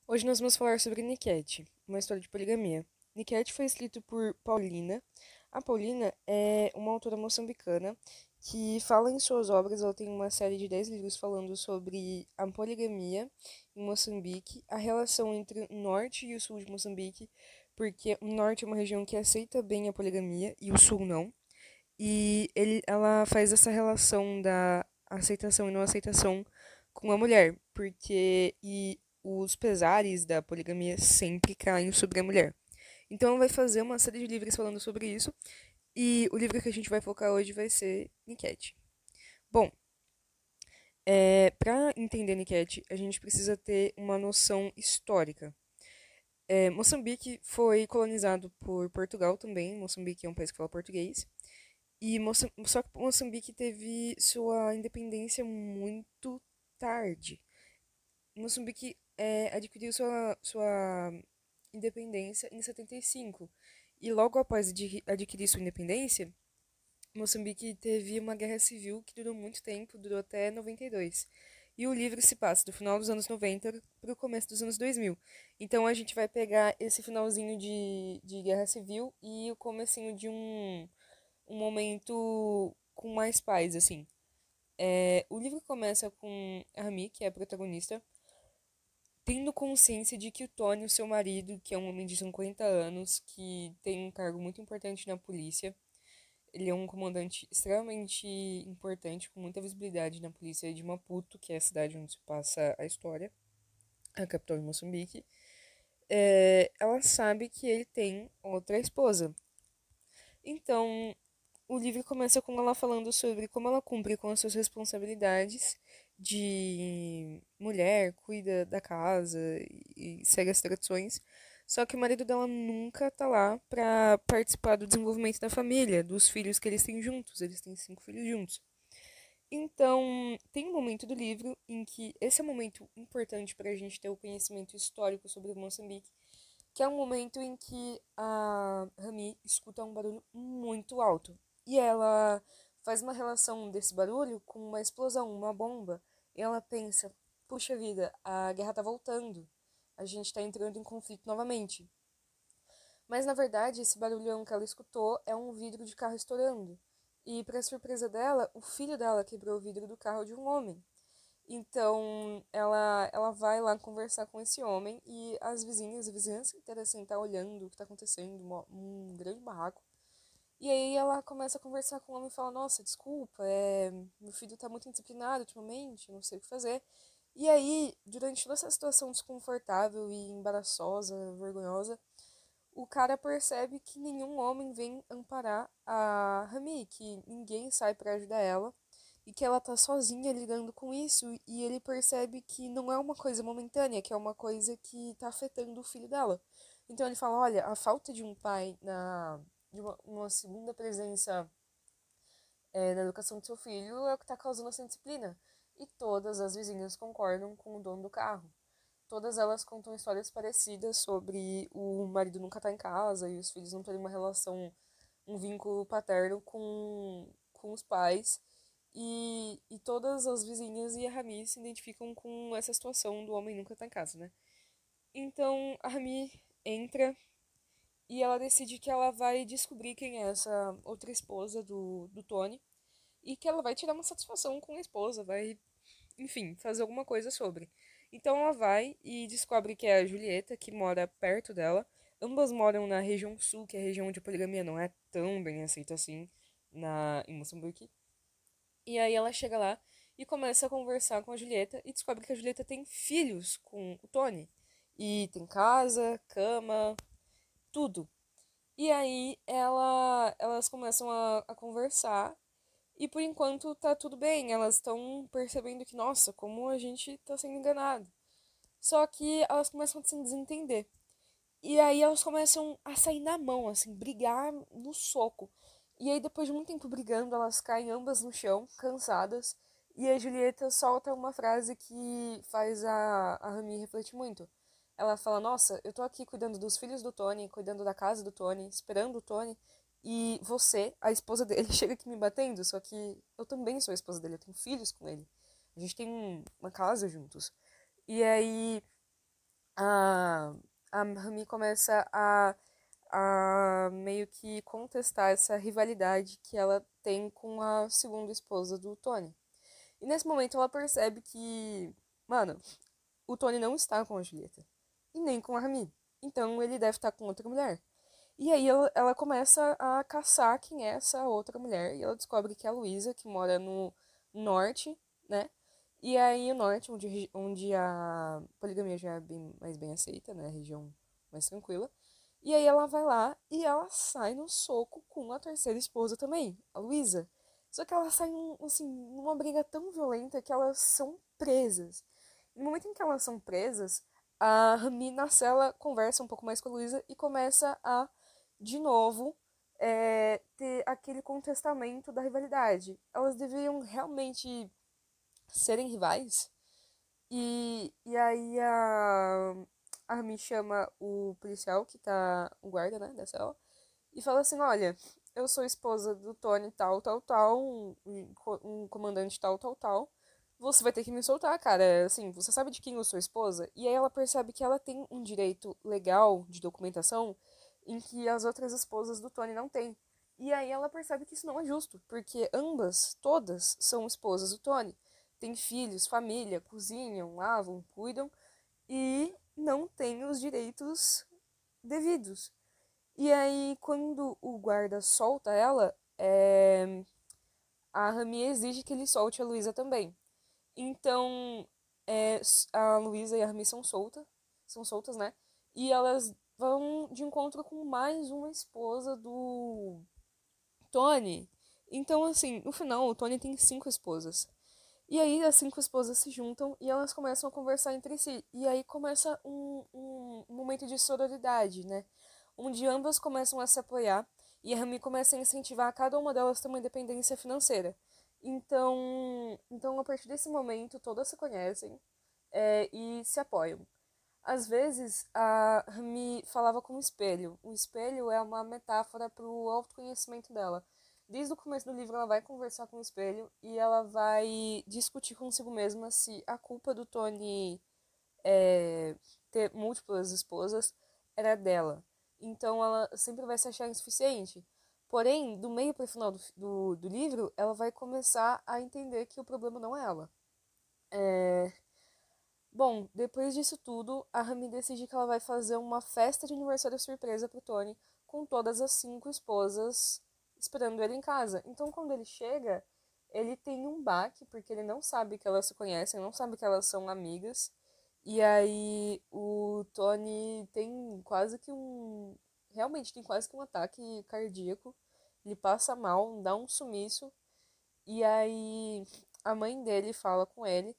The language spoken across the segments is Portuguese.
Hoje nós vamos falar sobre Niket, uma história de poligamia. Niket foi escrito por Paulina. A Paulina é uma autora moçambicana que fala em suas obras, ela tem uma série de 10 livros falando sobre a poligamia em Moçambique, a relação entre o norte e o sul de Moçambique, porque o norte é uma região que aceita bem a poligamia e o sul não. Ela faz essa relação da aceitação e não aceitação com a mulher, porque os pesares da poligamia sempre caem sobre a mulher. Então ela vai fazer uma série de livros falando sobre isso, e o livro que a gente vai focar hoje vai ser Niket. Bom, para entender Niket, a gente precisa ter uma noção histórica. Moçambique foi colonizado por Portugal também. Moçambique é um país que fala português. Só que Moçambique teve sua independência muito tarde. Moçambique adquiriu sua independência em 75. E logo após adquirir sua independência, Moçambique teve uma guerra civil que durou muito tempo, durou até 92. E o livro se passa do final dos anos 90 para o começo dos anos 2000. Então a gente vai pegar esse finalzinho de guerra civil e o comecinho de um momento com mais paz, assim. O livro começa com a Rami, que é a protagonista, tendo consciência de que o Tony, o seu marido, que é um homem de 50 anos, que tem um cargo muito importante na polícia, ele é um comandante extremamente importante, com muita visibilidade na polícia de Maputo, que é a cidade onde se passa a história, a capital de Moçambique. Ela sabe que ele tem outra esposa. Então, o livro começa com ela falando sobre como ela cumpre com as suas responsabilidades de mulher, cuida da casa e segue as tradições. Só que o marido dela nunca tá lá pra participar do desenvolvimento da família, dos filhos que eles têm juntos. Eles têm 5 filhos juntos. Então, tem um momento do livro em que esse é um momento importante para a gente ter o conhecimento histórico sobre Moçambique, que é um momento em que a Rami escuta um barulho muito alto. E ela faz uma relação desse barulho com uma explosão, uma bomba. E ela pensa: puxa vida, a guerra tá voltando. A gente tá entrando em conflito novamente. Mas na verdade, esse barulhão que ela escutou é um vidro de carro estourando. E, para surpresa dela, o filho dela quebrou o vidro do carro de um homem. Então, ela vai lá conversar com esse homem e a vizinhança inteira assim, tá olhando o que tá acontecendo, um grande barraco. E aí ela começa a conversar com o homem e fala: Nossa, desculpa, meu filho tá muito indisciplinado ultimamente, não sei o que fazer. E aí, durante toda essa situação desconfortável e embaraçosa, vergonhosa, o cara percebe que nenhum homem vem amparar a Rami, que ninguém sai pra ajudar ela e que ela tá sozinha lidando com isso, e ele percebe que não é uma coisa momentânea, que é uma coisa que tá afetando o filho dela. Então ele fala: olha, a falta de um pai de uma segunda presença na educação do seu filho é o que tá causando essa indisciplina. E todas as vizinhas concordam com o dono do carro. Todas elas contam histórias parecidas sobre o marido nunca estar em casa e os filhos não terem uma relação, um vínculo paterno com os pais. E todas as vizinhas e a Rami se identificam com essa situação do homem nunca estar em casa, né? Então a Rami entra e ela decide que ela vai descobrir quem é essa outra esposa do Tony e que ela vai tirar uma satisfação com a esposa, vai, enfim, fazer alguma coisa sobre. Então ela vai e descobre que é a Julieta, que mora perto dela. Ambas moram na região sul, que é a região onde a poligamia não é tão bem aceita assim em Moçambique. E aí ela chega lá e começa a conversar com a Julieta e descobre que a Julieta tem filhos com o Tony. E tem casa, cama, tudo. E aí elas começam a conversar e por enquanto tá tudo bem. Elas estão percebendo que, nossa, como a gente tá sendo enganado. Só que elas começam a se desentender. E aí elas começam a sair na mão, assim, brigar no soco. E aí, depois de muito tempo brigando, elas caem ambas no chão, cansadas. E a Julieta solta uma frase que faz a Rami refletir muito. Ela fala: Nossa, eu tô aqui cuidando dos filhos do Tony, cuidando da casa do Tony, esperando o Tony. E você, a esposa dele, chega aqui me batendo. Só que eu também sou a esposa dele, eu tenho filhos com ele. A gente tem uma casa juntos. E aí a, a Rami começa a meio que contestar essa rivalidade que ela tem com a segunda esposa do Tony. E nesse momento ela percebe que, mano, o Tony não está com a Julieta. E nem com a Rami. Então ele deve estar com outra mulher. E aí ela começa a caçar quem é essa outra mulher. E ela descobre que é a Luísa, que mora no norte, né? E aí o norte, onde a poligamia já é mais bem aceita, né? A região mais tranquila. E aí ela vai lá e ela sai no soco com a terceira esposa também, a Luísa. Só que elas saem, assim, numa briga tão violenta que elas são presas. No momento em que elas são presas, a Rami na cela conversa um pouco mais com a Luísa e começa a, de novo, ter aquele contestamento da rivalidade. Elas deveriam realmente serem rivais. E aí a Rami chama o policial, que tá, o guarda, né, da cela, e fala assim, olha, eu sou esposa do Tony tal, tal, tal, um comandante tal, tal, tal. Você vai ter que me soltar, cara. Assim, você sabe de quem eu sou esposa? E aí ela percebe que ela tem um direito legal de documentação em que as outras esposas do Tony não têm. E aí ela percebe que isso não é justo, porque ambas, todas, são esposas do Tony. Têm filhos, família, cozinham, lavam, cuidam e não têm os direitos devidos. E aí, quando o guarda solta ela, a Rami exige que ele solte a Luísa também. Então, a Luísa e a Rami são soltas, né? E elas vão de encontro com mais uma esposa do Tony. Então, assim, no final, o Tony tem 5 esposas. E aí as 5 esposas se juntam e elas começam a conversar entre si. E aí começa um momento de sororidade, né? Onde ambas começam a se apoiar e a Rami começa a incentivar cada uma delas a ter uma independência financeira. Então a partir desse momento, todas se conhecem e se apoiam. Às vezes, a Rami falava com o espelho. O espelho é uma metáfora para o autoconhecimento dela. Desde o começo do livro, ela vai conversar com o espelho e ela vai discutir consigo mesma se a culpa do Tony ter múltiplas esposas era dela. Então, ela sempre vai se achar insuficiente. Porém, do meio para o final do livro, ela vai começar a entender que o problema não é ela. É, Bom, depois disso tudo, a Rami decide que ela vai fazer uma festa de aniversário surpresa pro Tony, com todas as 5 esposas esperando ele em casa. Então, quando ele chega, ele tem um baque, porque ele não sabe que elas se conhecem, não sabe que elas são amigas. E aí, o Tony tem quase que um. Realmente, tem quase que um ataque cardíaco. Ele passa mal, dá um sumiço. E aí, a mãe dele fala com ele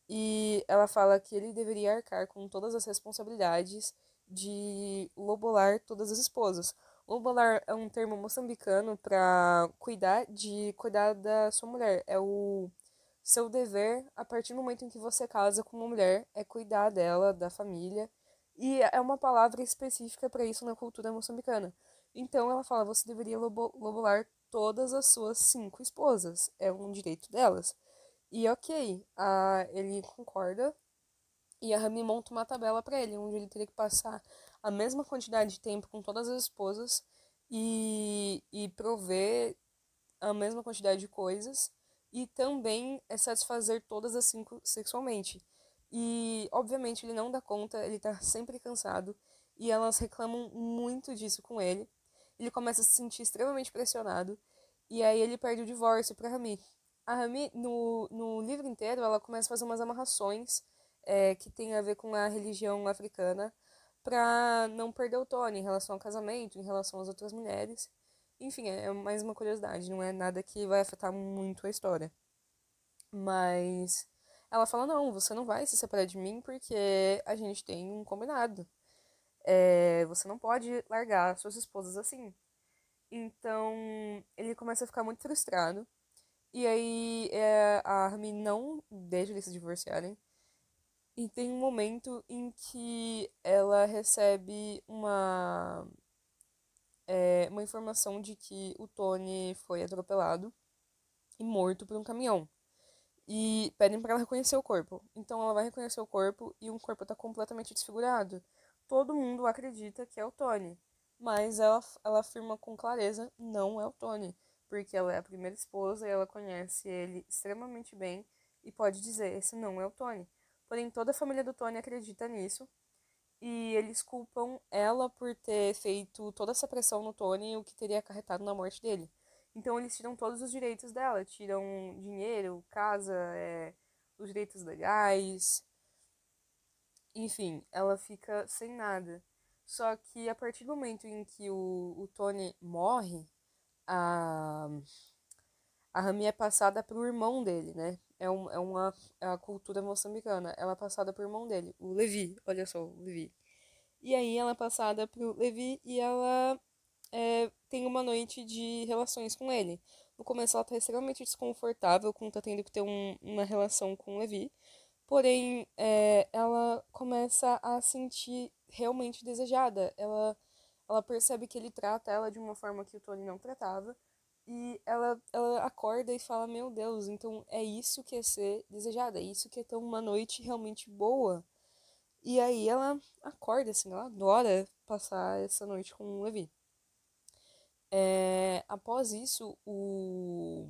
e ela fala que ele deveria arcar com todas as responsabilidades de lobolar todas as esposas. Lobolar é um termo moçambicano para cuidar da sua mulher. É o seu dever a partir do momento em que você casa com uma mulher, é cuidar dela, da família. E é uma palavra específica para isso na cultura moçambicana. Então ela fala, você deveria lobolar todas as suas 5 esposas. É um direito delas. E ok, ele concorda e a Rami monta uma tabela para ele, onde ele teria que passar a mesma quantidade de tempo com todas as esposas e prover a mesma quantidade de coisas e também satisfazer todas as 5 sexualmente. E obviamente ele não dá conta, ele tá sempre cansado e elas reclamam muito disso com ele. Ele começa a se sentir extremamente pressionado e aí ele perde o divórcio para Rami. A Rami, no livro inteiro, ela começa a fazer umas amarrações que tem a ver com a religião africana pra não perder o Tony em relação ao casamento, em relação às outras mulheres. Enfim, é mais uma curiosidade, não é nada que vai afetar muito a história. Mas ela fala, não, você não vai se separar de mim porque a gente tem um combinado. Você não pode largar suas esposas assim. Então, ele começa a ficar muito frustrado. E aí, a Armin não deixa eles se divorciarem. E tem um momento em que ela recebe uma informação de que o Tony foi atropelado e morto por um caminhão. e pedem pra ela reconhecer o corpo. Então ela vai reconhecer o corpo e o corpo tá completamente desfigurado. Todo mundo acredita que é o Tony, mas ela afirma com clareza, não é o Tony, porque ela é a primeira esposa e ela conhece ele extremamente bem e pode dizer, esse não é o Tony. Porém, toda a família do Tony acredita nisso e eles culpam ela por ter feito toda essa pressão no Tony, o que teria acarretado na morte dele. Então eles tiram todos os direitos dela, tiram dinheiro, casa, os direitos legais, enfim, ela fica sem nada. Só que a partir do momento em que o Tony morre, a, a Rami é passada pro irmão dele, né? É a cultura moçambicana. Ela é passada pro irmão dele, o Levi. Olha só, o Levi. E aí ela é passada pro Levi e ela tem uma noite de relações com ele. No começo ela tá extremamente desconfortável com tá tendo que ter uma relação com o Levi. Porém, ela começa a sentir realmente desejada. Ela percebe que ele trata ela de uma forma que o Tony não tratava. E ela acorda e fala: Meu Deus, então é isso que é ser desejada, é isso que é ter uma noite realmente boa. E aí ela acorda, assim, ela adora passar essa noite com o Levi. Após isso, o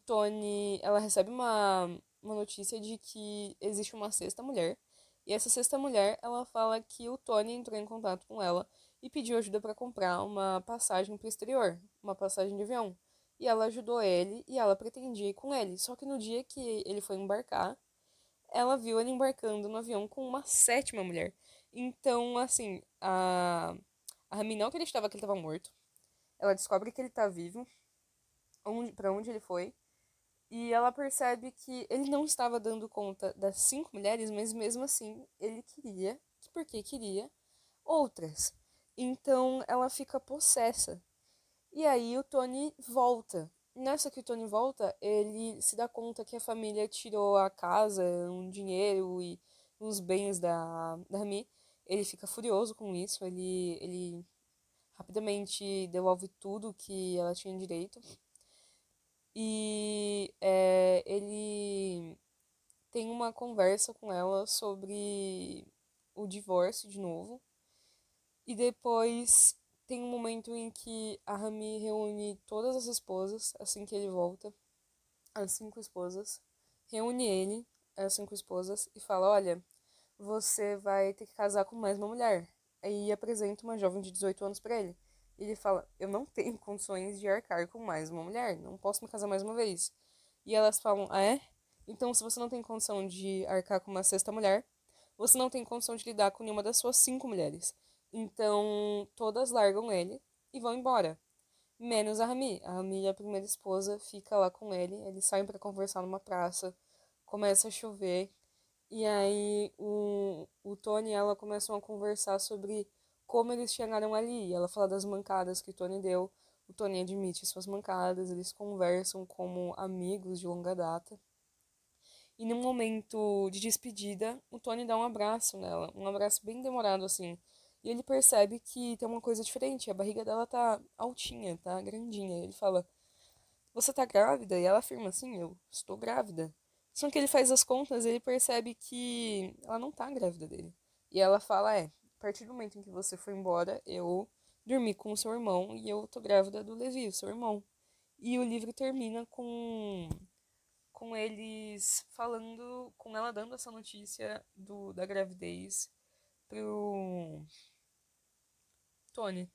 Tony, ela recebe uma notícia de que existe uma sexta mulher. E essa sexta mulher, ela fala que o Tony entrou em contato com ela e pediu ajuda para comprar uma passagem para o exterior, uma passagem de avião. E ela ajudou ele e ela pretendia ir com ele. Só que no dia que ele foi embarcar, ela viu ele embarcando no avião com uma sétima mulher. Então, assim, a Rami não acreditava que ele estava morto. Ela descobre que ele tá vivo, para onde ele foi. E ela percebe que ele não estava dando conta das cinco mulheres, mas mesmo assim ele queria, porque queria, outras. Então ela fica possessa. E aí o Tony volta. Nessa que o Tony volta, ele se dá conta que a família tirou a casa, um dinheiro e uns bens da Rami. Ele fica furioso com isso, ele rapidamente devolve tudo que ela tinha direito. E ele tem uma conversa com ela sobre o divórcio de novo. E depois tem um momento em que a Rami reúne todas as esposas, assim que ele volta, as cinco esposas, reúne ele, as cinco esposas, e fala: Olha, você vai ter que casar com mais uma mulher. Aí apresenta uma jovem de 18 anos pra ele. E ele fala: Eu não tenho condições de arcar com mais uma mulher, não posso me casar mais uma vez. E elas falam: Ah, é? Então, se você não tem condição de arcar com uma sexta mulher, você não tem condição de lidar com nenhuma das suas cinco mulheres. Então, todas largam ele e vão embora. Menos a Rami. A Rami, a primeira esposa, fica lá com ele. Eles saem para conversar numa praça. Começa a chover. E aí o Tony e ela começam a conversar sobre como eles chegaram ali. E ela fala das mancadas que o Tony deu. O Tony admite suas mancadas. Eles conversam como amigos de longa data. E num momento de despedida, o Tony dá um abraço nela, um abraço bem demorado assim. E ele percebe que tem uma coisa diferente, a barriga dela tá altinha, tá grandinha. Ele fala: Você tá grávida? E ela afirma: Sim, eu estou grávida. Só que ele faz as contas e ele percebe que ela não tá grávida dele. E ela fala: a partir do momento em que você foi embora, eu dormi com o seu irmão e eu tô grávida do Levi, o seu irmão. E o livro termina com eles falando, com ela dando essa notícia da gravidez pro Tony.